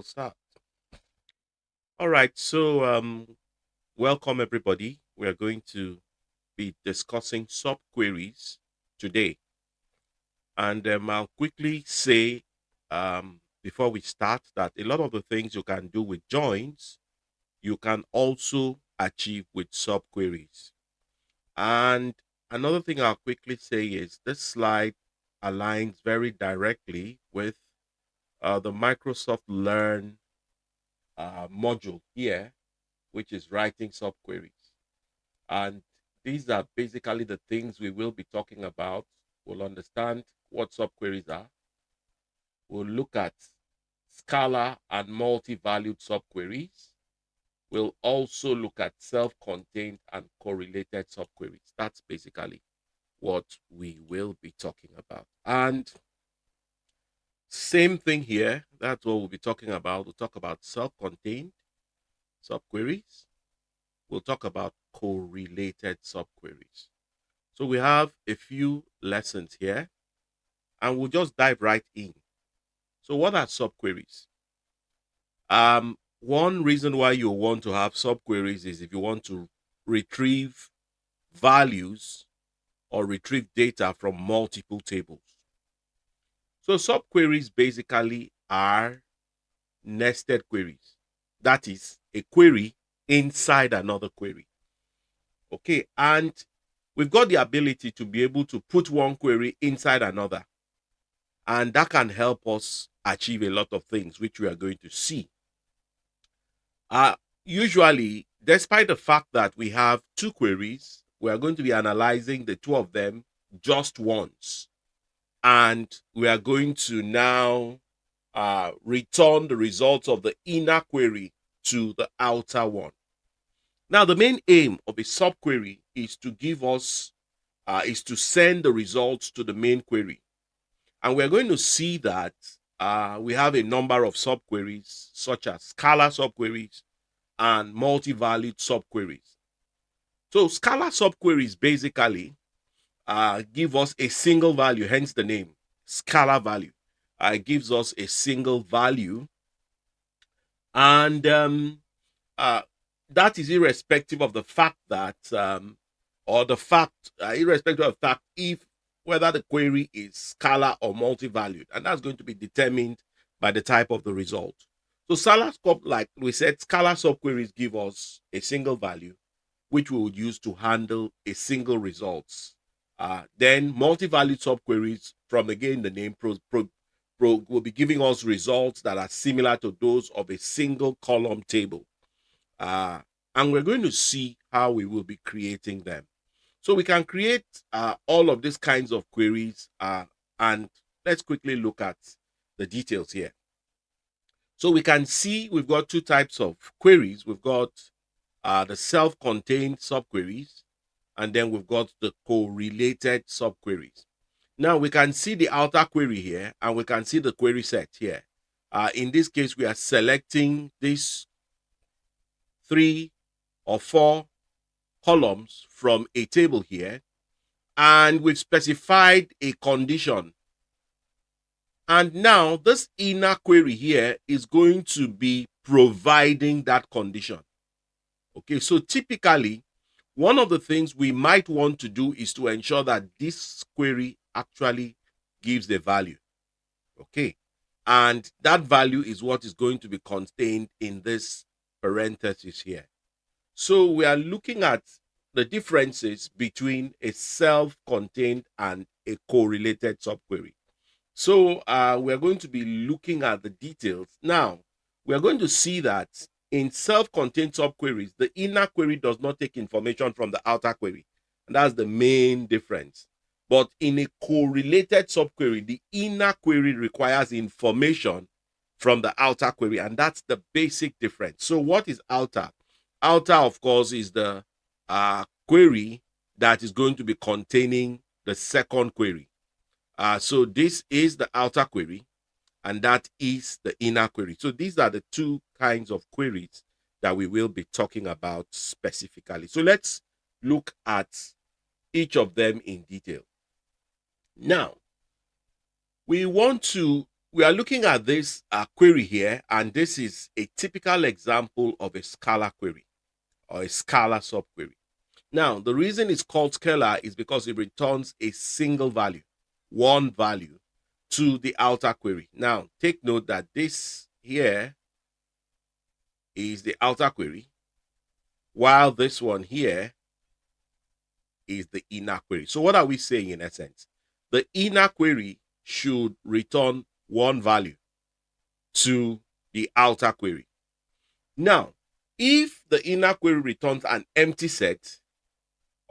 start. All right, welcome everybody. We are going to be discussing subqueries today, and I'll quickly say before we start that a lot of the things you can do with joins, you can also achieve with subqueries. And another thing I'll quickly say is this slide aligns very directly with the Microsoft Learn module here, which is writing subqueries. And these are basically the things we will be talking about. We'll understand what subqueries are. We'll look at scalar and multi-valued subqueries. We'll also look at self-contained and correlated subqueries. That's basically what we will be talking about. And same thing here. That's what we'll be talking about. We'll talk about self-contained subqueries. We'll talk about correlated subqueries. So we have a few lessons here, and we'll just dive right in. So what are subqueries? One reason why you want to have subqueries is if you want to retrieve values or retrieve data from multiple tables. So subqueries basically are nested queries. That is a query inside another query. Okay, and we've got the ability to be able to put one query inside another, and that can help us achieve a lot of things, which we are going to see. Usually, despite the fact that we have two queries, we are going to be analyzing the two of them just once, and we are going to now return the results of the inner query to the outer one. Now, the main aim of a subquery is to give us, is to send the results to the main query. And we're going to see that we have a number of subqueries, such as scalar subqueries and multi-valued subqueries. So scalar subqueries basically give us a single value, hence the name, scalar value. It gives us a single value. And that is irrespective of the fact that, irrespective of the fact if whether the query is scalar or multi-valued, and that's going to be determined by the type of the result. So like we said, scalar subqueries give us a single value, which we would use to handle a single results. Then multi-valued subqueries, from again the name, will be giving us results that are similar to those of a single column table. And we're going to see how we will be creating them. So we can create all of these kinds of queries, and let's quickly look at the details here. So we can see we've got two types of queries. We've got the self-contained subqueries, and then we've got the correlated subqueries. Now we can see the outer query here, and we can see the query set here. In this case, we are selecting these 3 or 4 columns from a table here, and we've specified a condition. And now this inner query here is going to be providing that condition. Okay, so typically, one of the things we might want to do is to ensure that this query actually gives the value. Okay, and that value is what is going to be contained in this parenthesis here. So we are looking at the differences between a self-contained and a correlated subquery. So we're going to be looking at the details. Now, we're going to see that in self-contained subqueries, the inner query does not take information from the outer query. And that's the main difference. But in a correlated subquery, the inner query requires information from the outer query, and that's the basic difference. So what is outer? Outer, of course, is the query that is going to be containing the second query. So this is the outer query, and that is the inner query. So these are the two kinds of queries that we will be talking about specifically. So let's look at each of them in detail. Now, we want to we are looking at this query here, and this is a typical example of a scalar query or a scalar subquery. Now, the reason it's called scalar is because it returns a single value, one value, to the outer query. Now, take note that this here is the outer query, while this one here is the inner query. So what are we saying in essence? The inner query should return one value to the outer query. Now, if the inner query returns an empty set,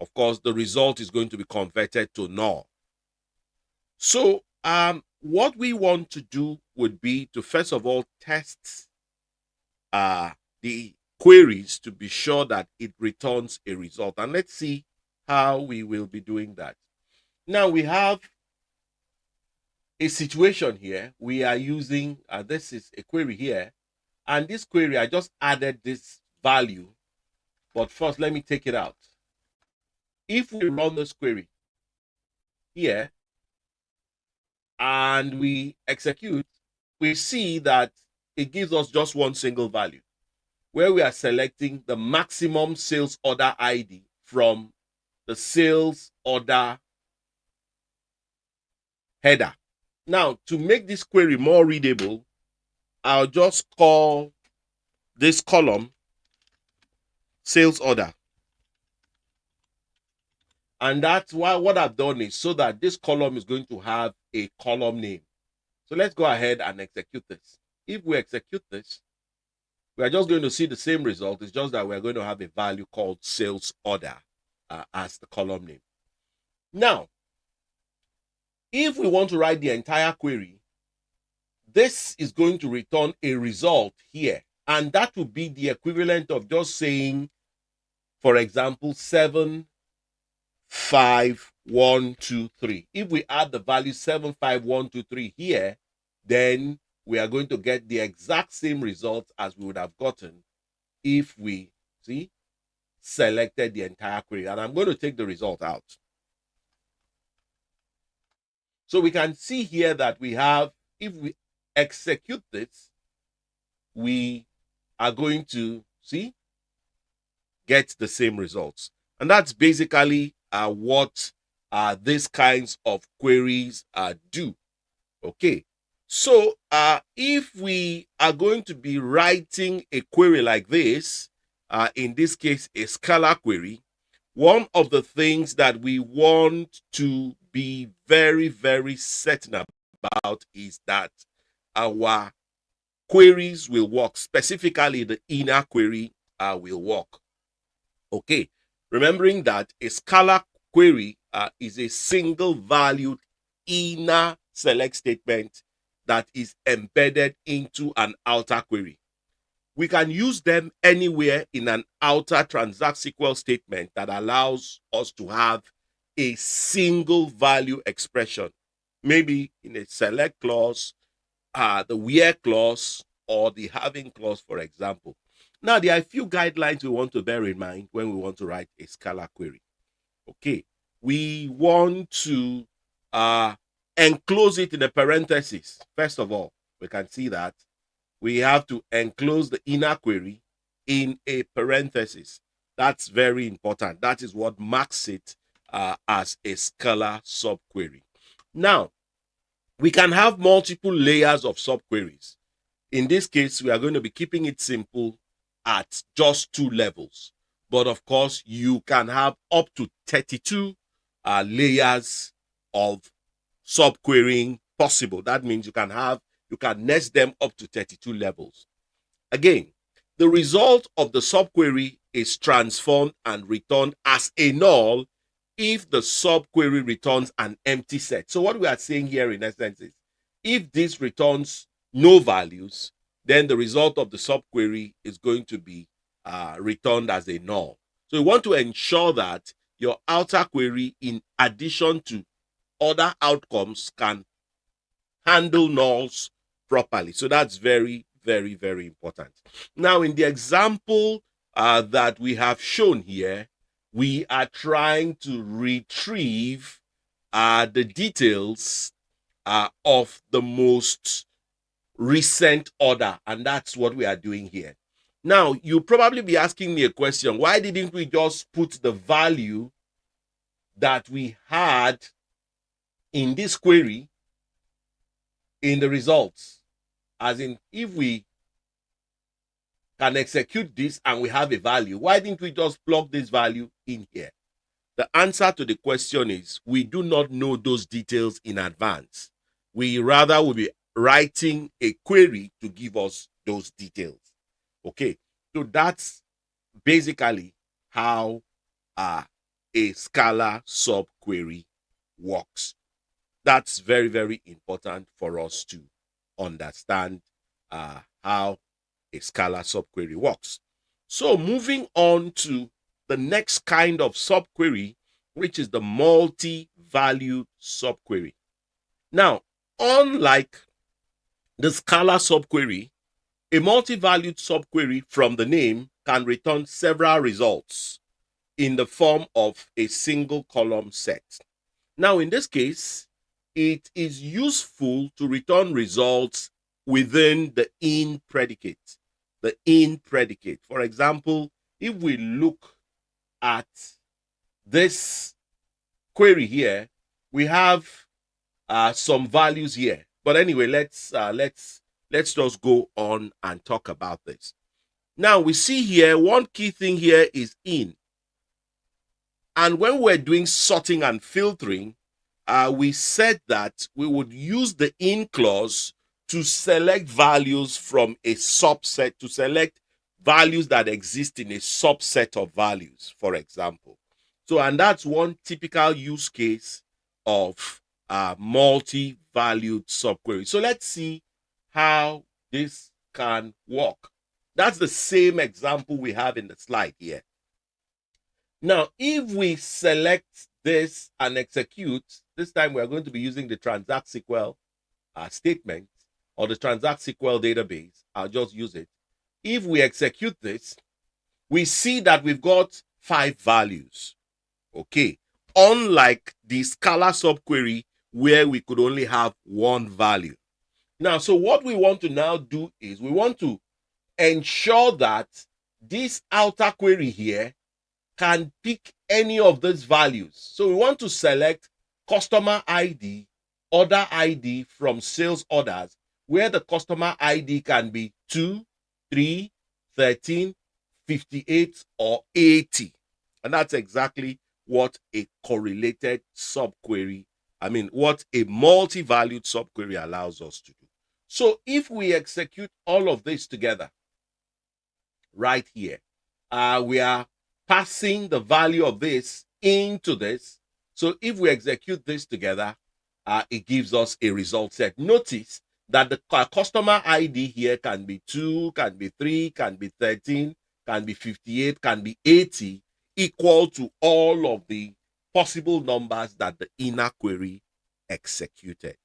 of course, the result is going to be converted to null. So what we want to do would be to first of all test the queries to be sure that it returns a result. And let's see how we will be doing that. Now we have a situation here. We are using, this is a query here. And this query, I just added this value. But first, let me take it out. If we run this query here and we execute, we see that it gives us just one single value, where we are selecting the maximum sales order ID from the sales order header. Now, to make this query more readable, I'll just call this column sales order. And that's why what I've done is so that this column is going to have a column name. So let's go ahead and execute this. If we execute this, we are just going to see the same result. It's just that we're going to have a value called sales order as the column name. Now, if we want to write the entire query, this is going to return a result here. And that would be the equivalent of just saying, for example, 7, 5, 1, 2, 3. If we add the value 7, 5, 1, 2, 3 here, then we are going to get the exact same result as we would have gotten if we selected the entire query. And I'm going to take the result out. So we can see here that we have, if we execute this, we are going to get the same results. And that's basically what these kinds of queries do. Okay, so if we are going to be writing a query like this, in this case a scalar query, one of the things that we want to be very, very certain about is that our queries will work. Specifically, the inner query will work. Okay, remembering that a scalar query is a single valued inner select statement that is embedded into an outer query. We can use them anywhere in an outer T-SQL statement that allows us to have a single value expression, maybe in a select clause, the where clause, or the having clause, for example. Now, there are a few guidelines we want to bear in mind when we want to write a scalar query. Okay, we want to enclose it in a parenthesis. First of all, we can see that we have to enclose the inner query in a parenthesis. That's very important. That is what marks it as a scalar subquery. Now, we can have multiple layers of subqueries. In this case, we are going to be keeping it simple at just 2 levels. But of course, you can have up to 32 layers of subquerying possible. That means you can nest them up to 32 levels. Again, the result of the subquery is transformed and returned as a null if the subquery returns an empty set. So what we are saying here in essence is, if this returns no values, then the result of the subquery is going to be returned as a null. So you want to ensure that your outer query, in addition to other outcomes, can handle nulls properly. So that's very, very, very important. Now, in the example that we have shown here, we are trying to retrieve the details of the most recent order, and that's what we are doing here. Now, you'll probably be asking me a question. Why didn't we just put the value that we had in this query in the results? As in, if we can execute this and we have a value, why didn't we just plug this value in here? The answer to the question is we do not know those details in advance. We rather will be writing a query to give us those details. Okay, so that's basically how a Scala subquery works. That's very, very important for us to understand how a Scala subquery works. So moving on to the next kind of subquery, which is the multi-valued subquery. Now, unlike the Scala subquery, a multi-valued subquery from the name can return several results in the form of a single column set. Now, in this case, it is useful to return results within the in predicate. The in predicate. For example, if we look at this query here, we have some values here. But anyway, let's just go on and talk about this. Now we see here one key thing here is in. And when we're doing sorting and filtering, we said that we would use the in clause to select values from a subset, to select values that exist in a subset of values, for example. So, and that's one typical use case of multi-valued subquery. So let's see how this can work. That's the same example we have in the slide here. Now, if we select this and execute, this time we're going to be using the Transact-SQL statement or the Transact-SQL database. I'll just use it. If we execute this, we see that we've got 5 values. Okay. Unlike the Scala subquery where we could only have 1 value. Now, so what we want to now do is we want to ensure that this outer query here can pick any of those values. So we want to select customer ID, order ID from sales orders, where the customer ID can be 2, 3, 13, 58, or 80. And that's exactly what a correlated subquery, what a multi-valued subquery allows us to do. So if we execute all of this together, right here, we are passing the value of this into this. So if we execute this together, it gives us a result set. Notice that the customer ID here can be 2, can be 3, can be 13, can be 58, can be 80, equal to all of the possible numbers that the inner query executed.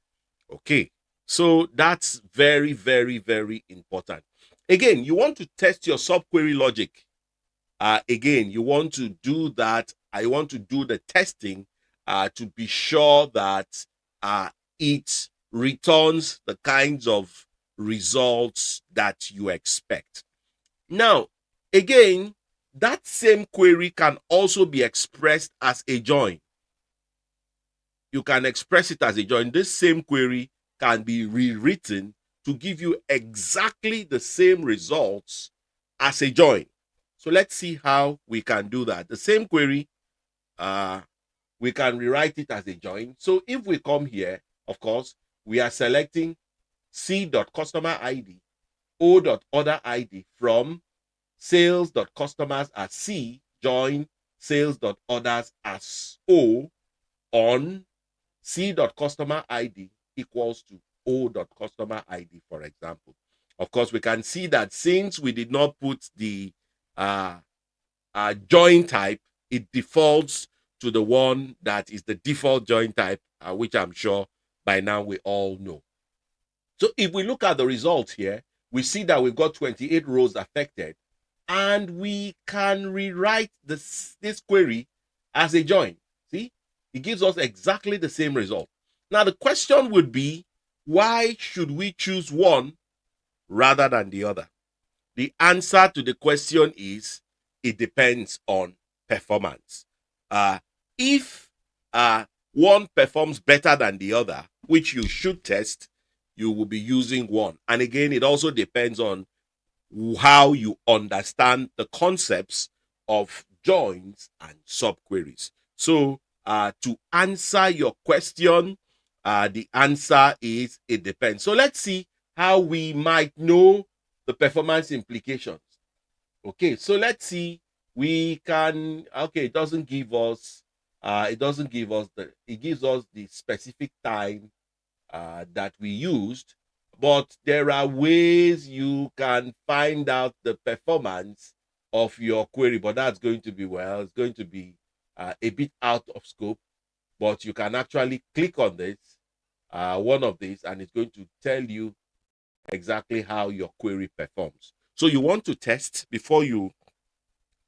Okay, so that's very, very, very important. Again, you want to test your subquery logic. Again, you want to do that. I want to do the testing to be sure that it returns the kinds of results that you expect. Now, again, that same query can also be expressed as a join. You can express it as a join. This same query can be rewritten to give you exactly the same results as a join. So let's see how we can do that. The same query, we can rewrite it as a join. So if we come here, of course, we are selecting c.customer ID, o.order ID from sales.customers as C, join sales.orders as O on c.customer ID equals to o.customer ID, for example. Of course, we can see that since we did not put the join type, it defaults to the one that is the default join type, which I'm sure by now we all know. So if we look at the results here, we see that we've got 28 rows affected, and we can rewrite this query as a join. See, it gives us exactly the same result. Now the question would be, why should we choose one rather than the other? The answer to the question is it depends on performance. If one performs better than the other, which you should test, you will be using one. And again, it also depends on how you understand the concepts of joins and subqueries. So, to answer your question, the answer is it depends. So, let's see how we might know the performance implications. Okay, so let's see. We can, okay, it doesn't give us it gives us the specific time that we used, but there are ways you can find out the performance of your query, but that's going to be, well, it's going to be a bit out of scope, but you can actually click on this, one of these, and it's going to tell you exactly how your query performs. So you want to test before you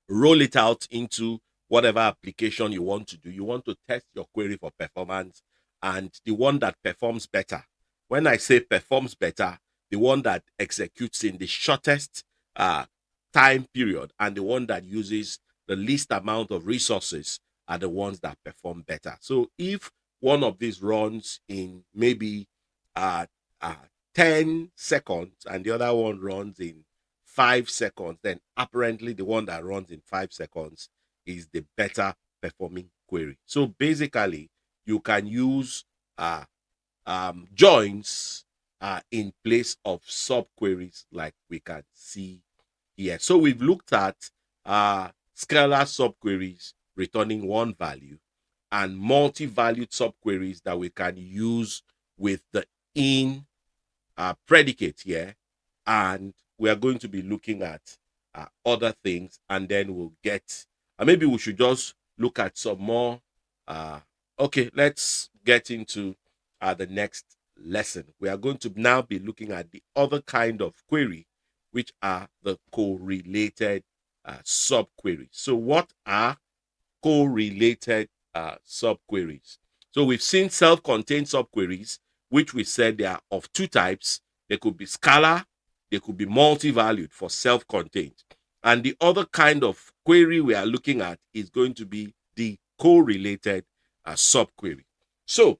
roll it out into whatever application you want to do. You want to test your query for performance, and the one that performs better. When I say performs better, the one that executes in the shortest time period and the one that uses the least amount of resources are the ones that perform better. So if one of these runs in maybe uh, uh, 10 seconds and the other one runs in 5 seconds, then apparently the one that runs in 5 seconds is the better performing query. So basically, you can use joins in place of subqueries like we can see here. So we've looked at scalar subqueries returning one value and multi-valued subqueries that we can use with the in predicate here, and we are going to be looking at other things, and then we'll get maybe we should just look at some more. Okay, let's get into the next lesson. We are going to now be looking at the other kind of query, which are the correlated subqueries. So what are correlated subqueries? So we've seen self-contained subqueries, which we said they are of two types. They could be scalar, they could be multi-valued for self-contained. And the other kind of query we are looking at is going to be the correlated subquery. So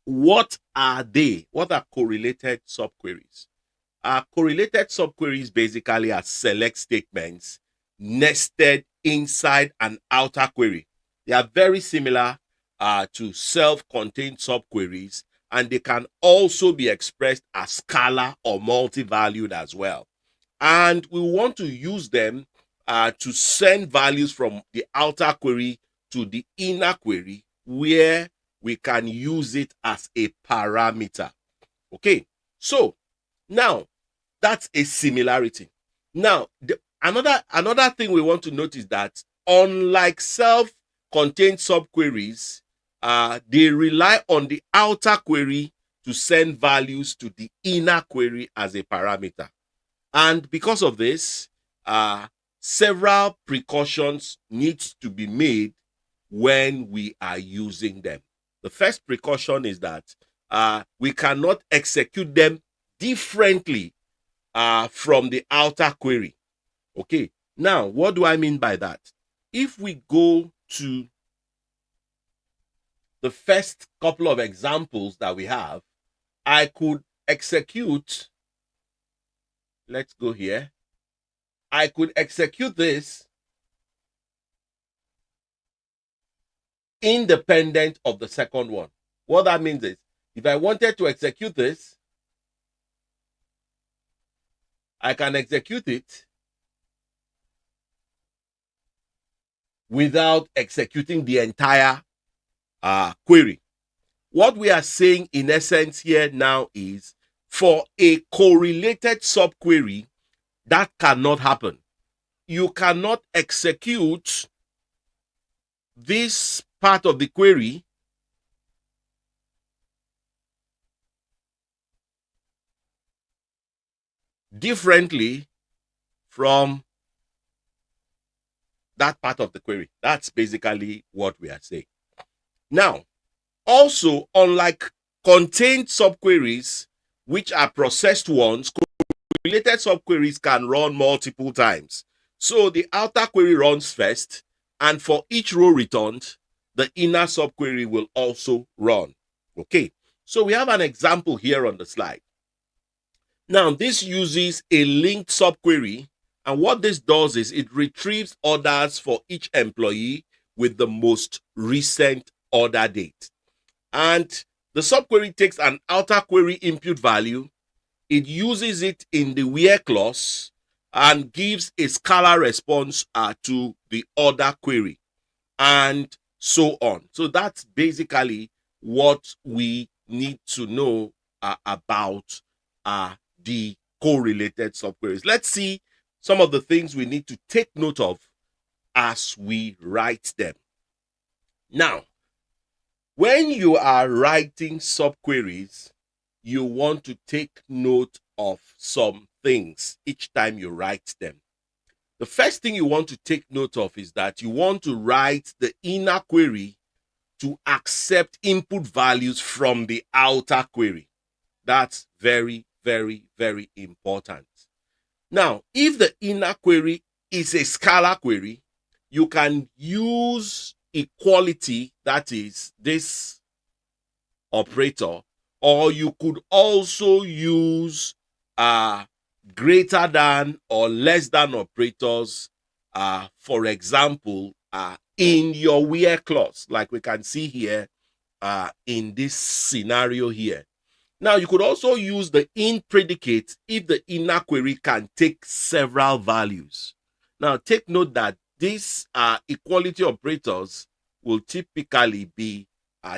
what are they? What are correlated subqueries? Correlated subqueries basically are select statements nested inside an outer query. They are very similar to self-contained subqueries, and they can also be expressed as scalar or multi-valued as well. And we want to use them to send values from the outer query to the inner query, where we can use it as a parameter. Okay, so now that's a similarity. Now, another thing we want to notice that unlike self-contained subqueries, they rely on the outer query to send values to the inner query as a parameter. And because of this, several precautions need to be made when we are using them. The first precaution is that we cannot execute them differently from the outer query. Okay, now what do I mean by that? If we go to the first couple of examples that we have, I could execute, let's go here, I could execute this independent of the second one. What that means is, if I wanted to execute this, I can execute it without executing the entire query. What we are saying in essence here now is, for a correlated subquery, that cannot happen. You cannot execute this part of the query differently from that part of the query. That's basically what we are saying. Now, also, unlike contained subqueries, which are processed ones, related subqueries can run multiple times. So the outer query runs first, and for each row returned, the inner subquery will also run. Okay, so we have an example here on the slide. Now, this uses a linked subquery, and what this does is it retrieves orders for each employee with the most recent order date. And the subquery takes an outer query input value, it uses it in the where clause, and gives a scalar response to the order query, and so on. So that's basically what we need to know about the correlated subqueries. Let's see some of the things we need to take note of as we write them. Now, when you are writing subqueries, you want to take note of some things each time you write them. The first thing you want to take note of is that you want to write the inner query to accept input values from the outer query. That's very, very, very important. Now, if the inner query is a scalar query, you can use equality, that is this operator, or you could also use greater than or less than operators, for example, in your where clause, like we can see here in this scenario here. Now, you could also use the in predicate if the inner query can take several values. Now, take note that these equality operators will typically be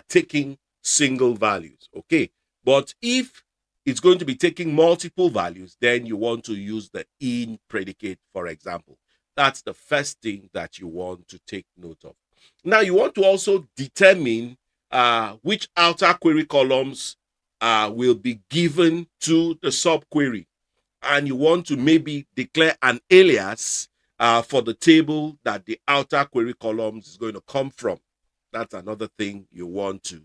taking single values, okay? But if it's going to be taking multiple values, then you want to use the in predicate, for example. That's the first thing that you want to take note of. Now, you want to also determine which outer query columns will be given to the subquery, and you want to maybe declare an alias for the table that the outer query columns is going to come from. That's another thing you want to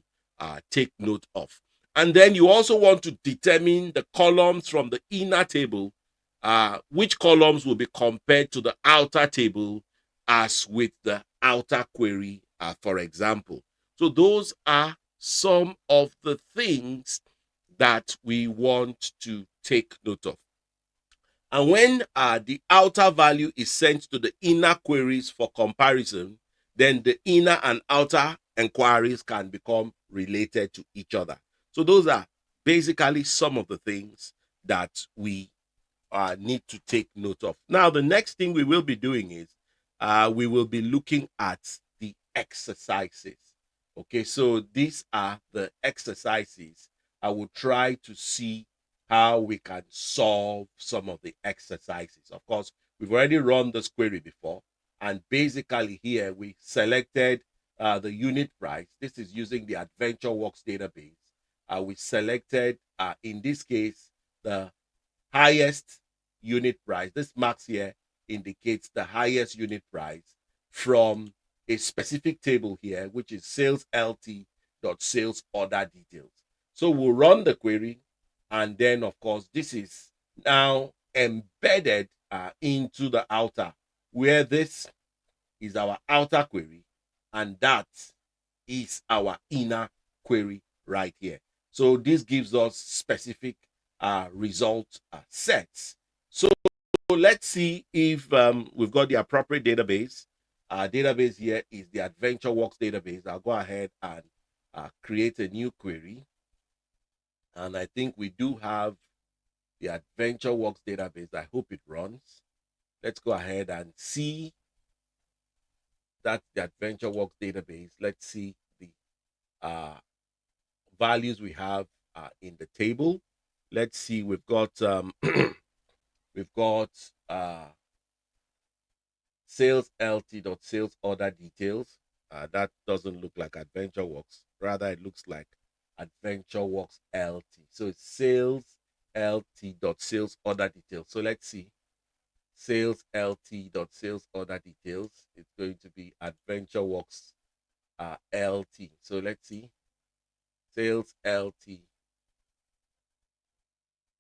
take note of. And then you also want to determine the columns from the inner table, which columns will be compared to the outer table as with the outer query, for example. So those are some of the things that we want to take note of. And when the outer value is sent to the inner queries for comparison, then the inner and outer enquiries can become related to each other. So those are basically some of the things that we need to take note of. Now, the next thing we will be doing is we will be looking at the exercises. Okay, so these are the exercises. I will try to see how we can solve some of the exercises. Of course, we've already run this query before, and basically here we selected the unit price. This is using the AdventureWorks database. We selected, in this case, the highest unit price. This marks here indicates the highest unit price from a specific table here, which is sales lt dot sales order details. So we'll run the query, and then of course this is now embedded into the outer, where this is our outer query and that is our inner query right here. So this gives us specific result sets. So let's see if we've got the appropriate database. Our database here is the AdventureWorks database. I'll go ahead and create a new query. And I think we do have the AdventureWorks database. I hope it runs. Let's go ahead and see that the AdventureWorks database. Let's see the values we have in the table. Let's see, we've got we've got sales lt dot sales order details. That doesn't look like AdventureWorks. Rather, it looks like AdventureWorks LT. So it's sales lt dot sales order details. So let's see, sales lt dot sales order details. It's going to be AdventureWorks LT. So let's see, sales lt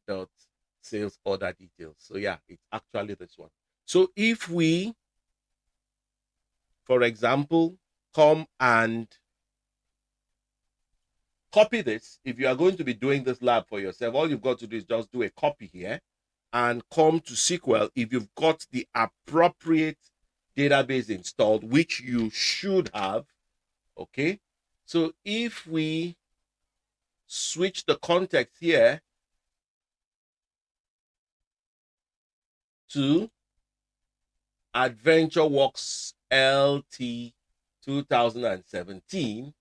dot sales order details. So yeah, it's actually this one. So if we, for example, come and copy this, if you are going to be doing this lab for yourself, all you've got to do is just do a copy here and come to SQL if you've got the appropriate database installed, which you should have. Okay, so if we switch the context here to AdventureWorks LT 2017,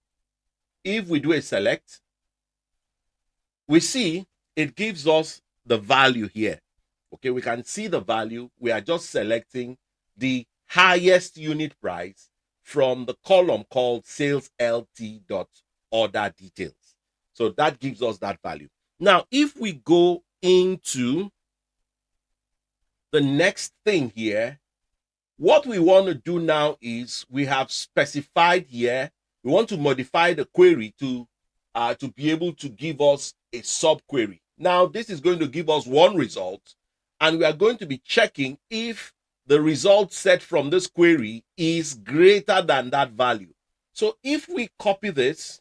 if we do a select, we see it gives us the value here. Okay, we can see the value. We are just selecting the highest unit price from the column called sales LT dot order details. So that gives us that value. Now, if we go into the next thing here, what we want to do now is we have specified here, we want to modify the query to be able to give us a subquery. Now, this is going to give us one result, and we are going to be checking if the result set from this query is greater than that value. So if we copy this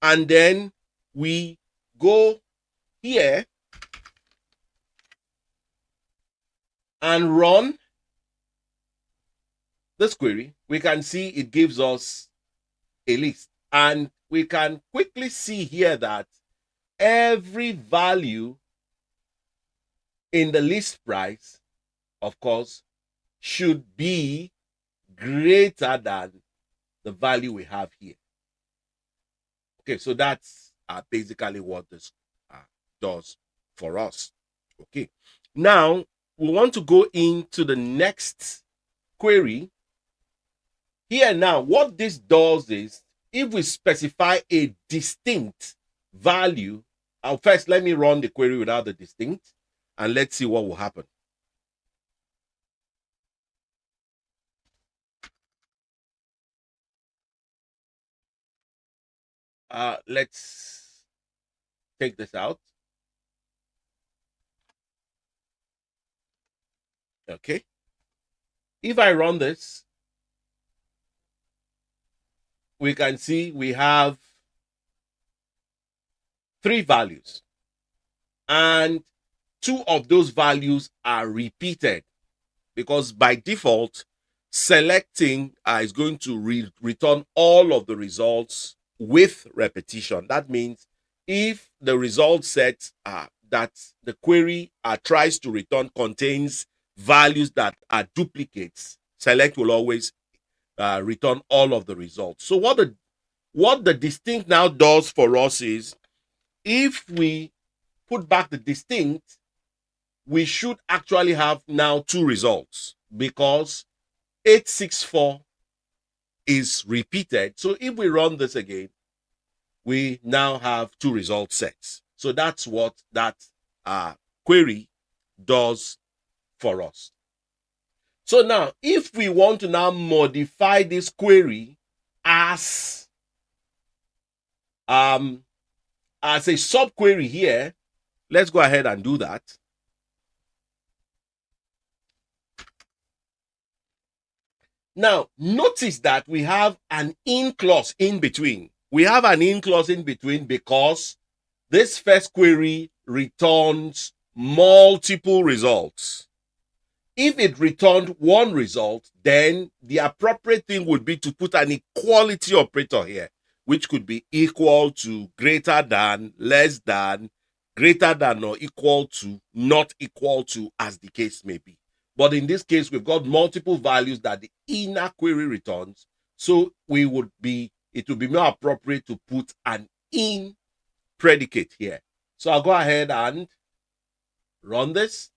and then we go here and run this query, we can see it gives us a list. And we can quickly see here that every value in the list price, of course, should be greater than the value we have here. Okay, so that's basically what this does for us. Okay, now we want to go into the next query. Here now, what this does is, if we specify a distinct value, first let me run the query without the distinct, and let's see what will happen. Let's take this out. Okay. If I run this, we can see we have 3 values, and 2 of those values are repeated, because by default, selecting is going to return all of the results with repetition. That means if the result set that the query tries to return contains values that are duplicates, select will always return all of the results. So what the distinct now does for us is, if we put back the distinct, we should actually have now 2 results, because 864 is repeated. So if we run this again, we now have 2 result sets. So that's what that query does for us. So now, if we want to now modify this query as a subquery here, let's go ahead and do that. Now, notice that we have an in clause in between. We have an in clause in between because this first query returns multiple results. If it returned one result, then the appropriate thing would be to put an equality operator here, which could be equal to, greater than, less than, greater than or equal to, not equal to, as the case may be. But in this case, we've got multiple values that the inner query returns. So it would be more appropriate to put an in predicate here. So I'll go ahead and run this.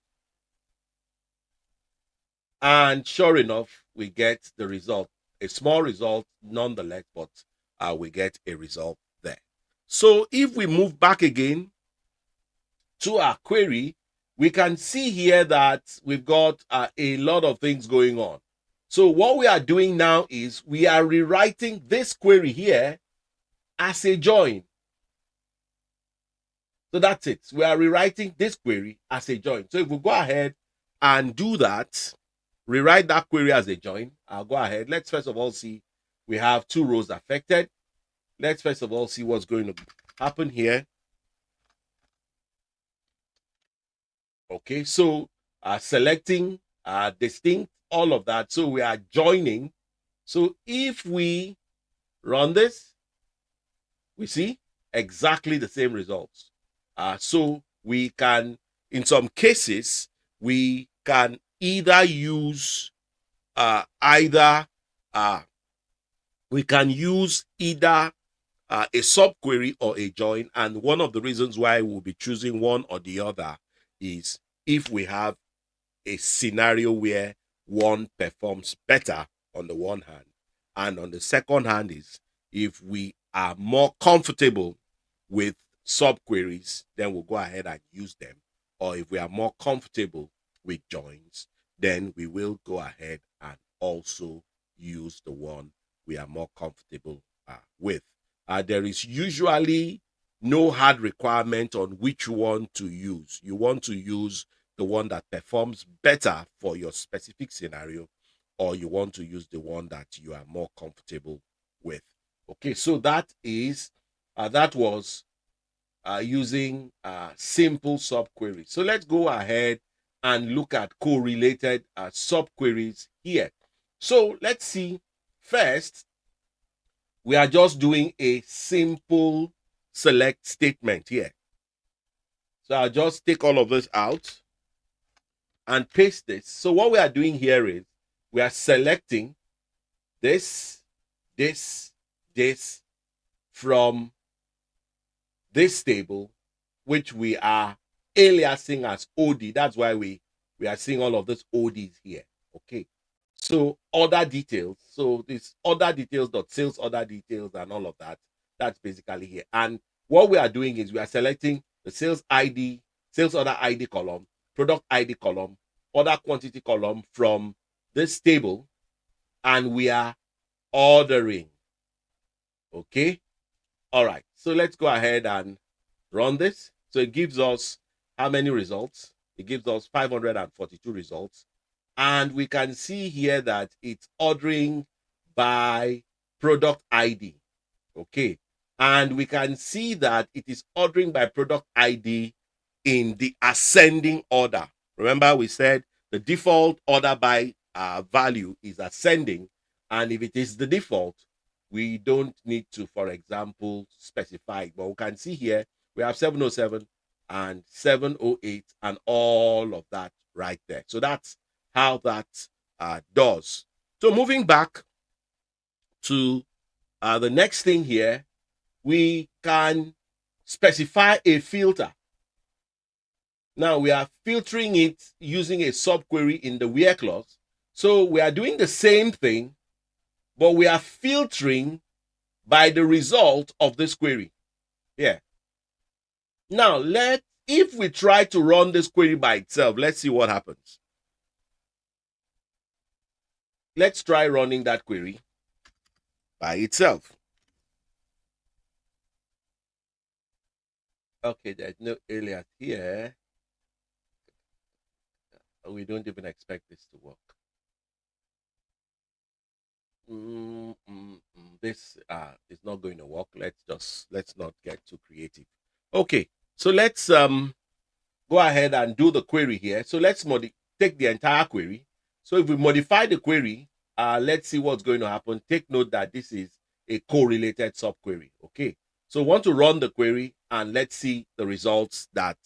And sure enough, we get the result. A small result nonetheless, but we get a result there. So if we move back again to our query, we can see here that we've got a lot of things going on. So what we are doing now is we are rewriting this query here as a join. So that's it. We are rewriting this query as a join. So if we go ahead and do that, rewrite that query as a join, I'll go ahead. Let's first of all see we have 2 rows affected. Let's first of all see what's going to happen here. Okay, so selecting distinct, all of that. So we are joining. So if we run this, we see exactly the same results. So we can, in some cases, we can either use we can use either a subquery or a join. And one of the reasons why we'll be choosing one or the other is if we have a scenario where one performs better on the one hand, and on the second hand is if we are more comfortable with subqueries, then we'll go ahead and use them. Or if we are more comfortable with joins, then we will go ahead and also use the one we are more comfortable with. There is usually no hard requirement on which one to use. You want to use the one that performs better for your specific scenario, or you want to use the one that you are more comfortable with. Okay, so that was using simple subqueries. So let's go ahead and look at correlated subqueries here. So let's see. First, we are just doing a simple select statement here. So I'll just take all of this out and paste this. So what we are doing here is we are selecting this from this table, which we are aliasing as OD. That's why we are seeing all of these ODs here. Okay. So other details. So this other details dot sales order details and all of that. That's basically here. And what we are doing is we are selecting the sales ID, sales order ID column, product ID column, order quantity column from this table, and we are ordering. Okay. All right. So let's go ahead and run this. So it gives us how many results? It gives us 542 results. And we can see here that it's ordering by product ID. Okay. And we can see that it is ordering by product ID in the ascending order. Remember, we said the default order by value is ascending. And if it is the default, we don't need to, for example, specify. But we can see here, we have 707 and 708 and all of that right there. So that's how that does. So moving back to the next thing here, we can specify a filter. Now we are filtering it using a subquery in the where clause. So we are doing the same thing, but we are filtering by the result of this query. Yeah. Now if we try to run this query by itself, let's see what happens. Let's try running that query by itself. Okay, there's no alias here. We don't even expect this to work. This is not going to work. Let's not get too creative. Okay, so let's go ahead and do the query here. So let's take the entire query. So if we modify the query, let's see what's going to happen. Take note that this is a correlated subquery. Okay, so we want to run the query and let's see the results that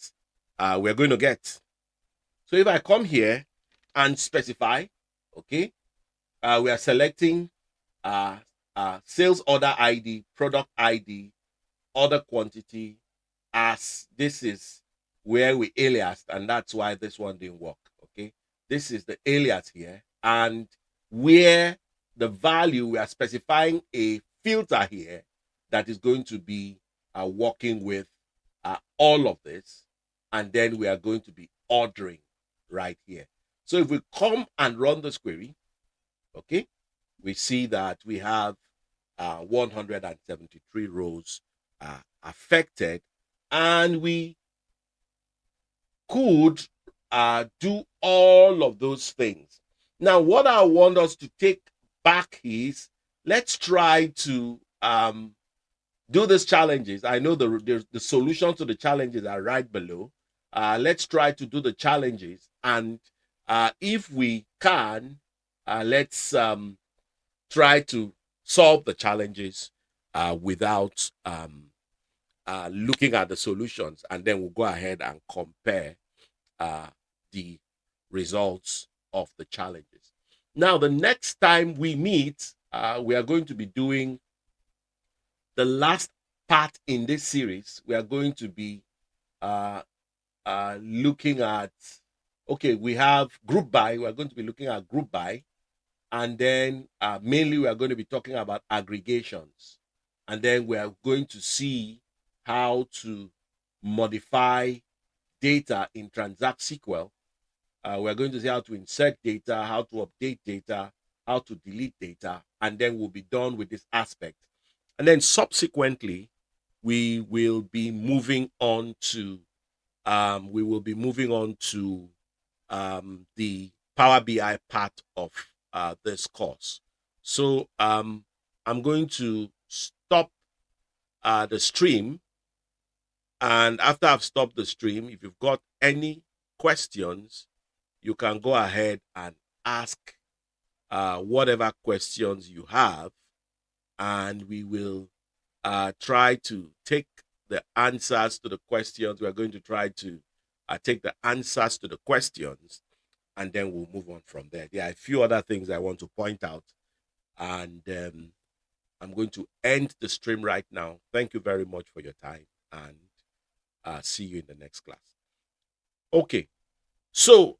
we're going to get. So if I come here and specify, okay, we are selecting sales order ID, product ID, order quantity, as this is where we aliased, and that's why this one didn't work. Okay, this is the alias here, and where the value we are specifying a filter here that is going to be working with all of this, and then we are going to be ordering right here. So if we come and run this query, okay, we see that we have 173 rows affected, And we could do all of those things. Now, what I want us to take back is, let's try to do these challenges. I know the solutions to the challenges are right below. Let's try to do the challenges. And if we can, let's try to solve the challenges without looking at the solutions. And then we'll go ahead and compare the results of the challenges. Now, the next time we meet, we are going to be doing the last part in this series. We are going to be looking at, okay, we have group by. We are going to be looking at group by. And then mainly we are going to be talking about aggregations. And then we are going to see how to modify data in Transact-SQL. We're going to see how to insert data, how to update data, how to delete data, and then we'll be done with this aspect. And then subsequently, we will be moving on to the Power BI part of this course. So I'm going to stop the stream. And after I've stopped the stream, if you've got any questions, you can go ahead and ask whatever questions you have, and we will try to take the answers to the questions. We're going to try to take the answers to the questions, and then we'll move on from there. There are a few other things I want to point out, and I'm going to end the stream right now. Thank you very much for your time, and see you in the next class. Okay, so